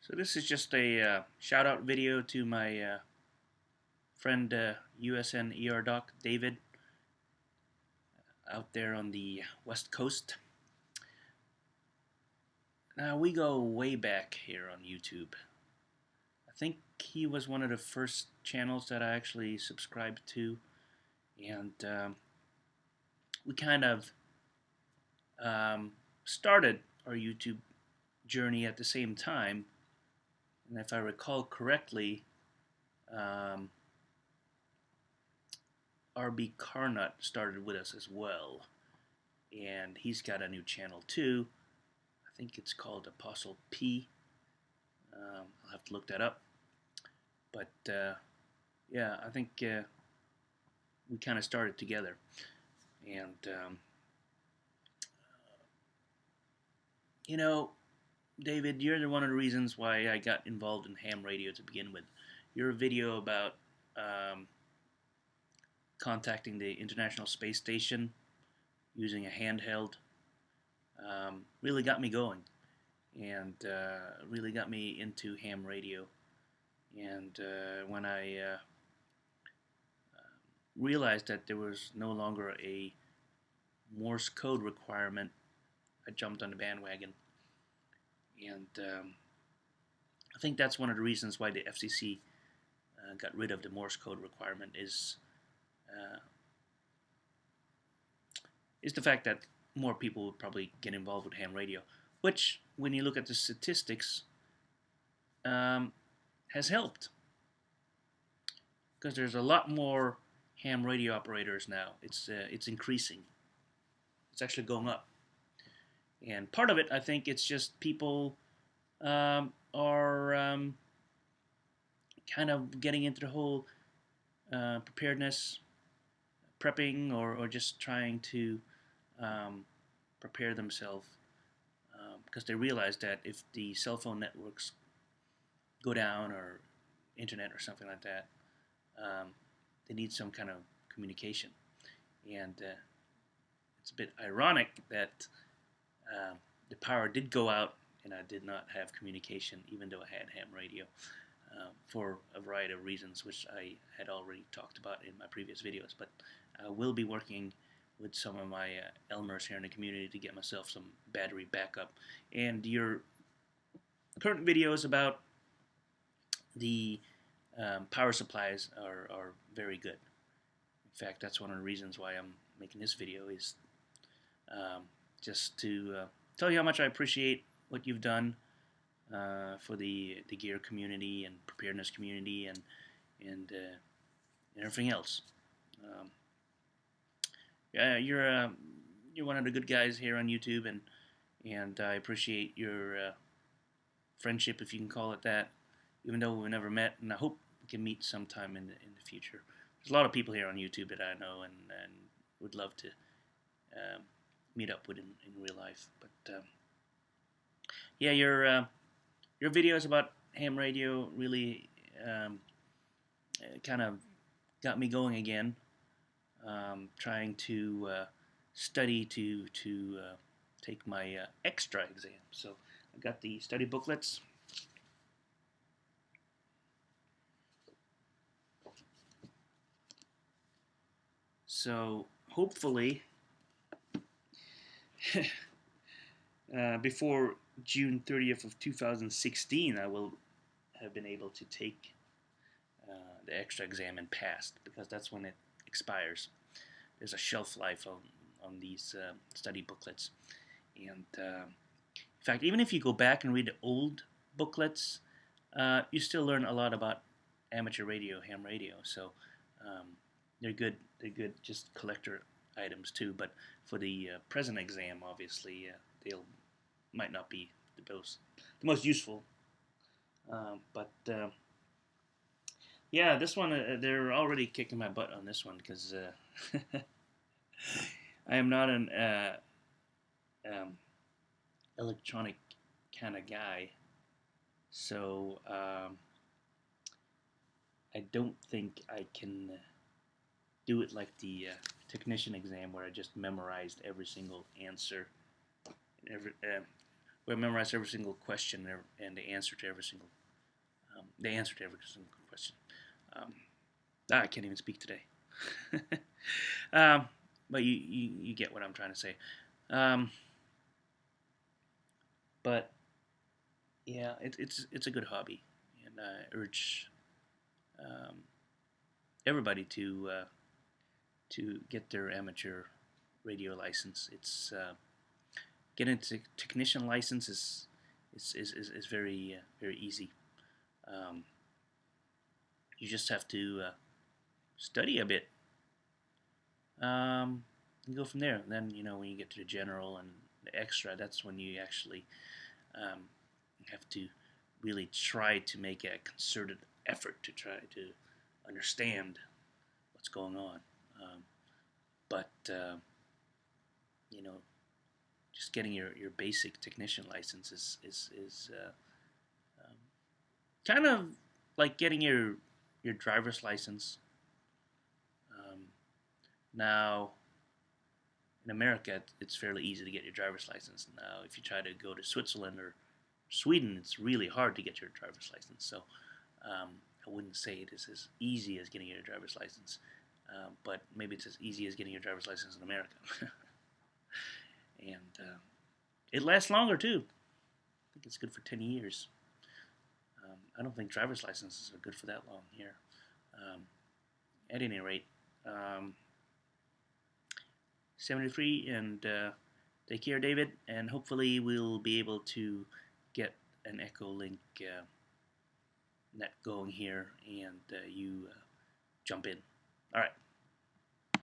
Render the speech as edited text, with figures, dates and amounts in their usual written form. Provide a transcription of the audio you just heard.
So this is just a shout out video to my friend USNERDOC David out there on the West Coast. Now we go way back here on YouTube. I think he was one of the first channels that I actually subscribed to, and we kind of started our YouTube journey at the same time. And if I recall correctly, RBcarnut started with us as well, and he's got a new channel too. I think it's called TheApostleP. I'll have to look that up. But yeah, I think we kind of started together, and you know, David, you're one of the reasons why I got involved in ham radio to begin with. Your video about contacting the International Space Station using a handheld really got me going, and really got me into ham radio. And when I realized that there was no longer a Morse code requirement, I jumped on the bandwagon. And I think that's one of the reasons why the FCC got rid of the Morse code requirement is the fact that more people would probably get involved with ham radio, which, when you look at the statistics, has helped, because there's a lot more ham radio operators now. It's increasing. It's actually going up. And part of it, I think, it's just people are kind of getting into the whole preparedness, prepping, or just trying to prepare themselves, because they realize that if the cell phone networks go down, or internet or something like that, they need some kind of communication. And it's a bit ironic that the power did go out and I did not have communication, even though I had ham radio, for a variety of reasons, which I had already talked about in my previous videos. But I will be working with some of my Elmers here in the community to get myself some battery backup. And your current videos about the power supplies are very good. In fact, that's one of the reasons why I'm making this video, is just to tell you how much I appreciate what you've done for the gear community and preparedness community and everything else. Yeah, you're one of the good guys here on YouTube, and I appreciate your friendship, if you can call it that, even though we've never met, and I hope we can meet sometime in the future. There's a lot of people here on YouTube that I know and would love to meet up with in real life. But yeah, your videos about ham radio really kind of got me going again, trying to study to take my extra exam. So I got the study booklets. So hopefully before June 30th of 2016, I will have been able to take the extra exam and pass, because that's when it expires. There's a shelf life on these study booklets. And in fact, even if you go back and read the old booklets, you still learn a lot about amateur radio, ham radio. So they're good. They're good, just collector items too. But for the present exam, obviously, they'll might not be the most useful. But yeah, this one, they're already kicking my butt on this one, because I am not an electronic kind of guy. So I don't think I can do it like the technician exam, where I just memorized every single answer, where I memorized every single question and the answer to every single question. Um, I can't even speak today. But you get what I'm trying to say. Um, but yeah, it's a good hobby, and I urge um, everybody to get their amateur radio license. It's getting a technician license is very easy. Um, you just have to study a bit. And go from there. And then when you get to the general and the extra, that's when you actually um, have to really try to make a concerted effort to try to understand what's going on. But you know, just getting your basic technician license is um, kind of like getting your driver's license. Um, Now, in America, it's fairly easy to get your driver's license. Now, if you try to go to Switzerland or Sweden, it's really hard to get your driver's license. So, I wouldn't say it is as easy as getting your driver's license, but maybe it's as easy as getting your driver's license in America. And it lasts longer too. I think it's good for 10 years. I don't think driver's licenses are good for that long here. Um, at any rate, um, 73, and take care, David, and hopefully we'll be able to get an Echolink net going here, and you jump in. All right.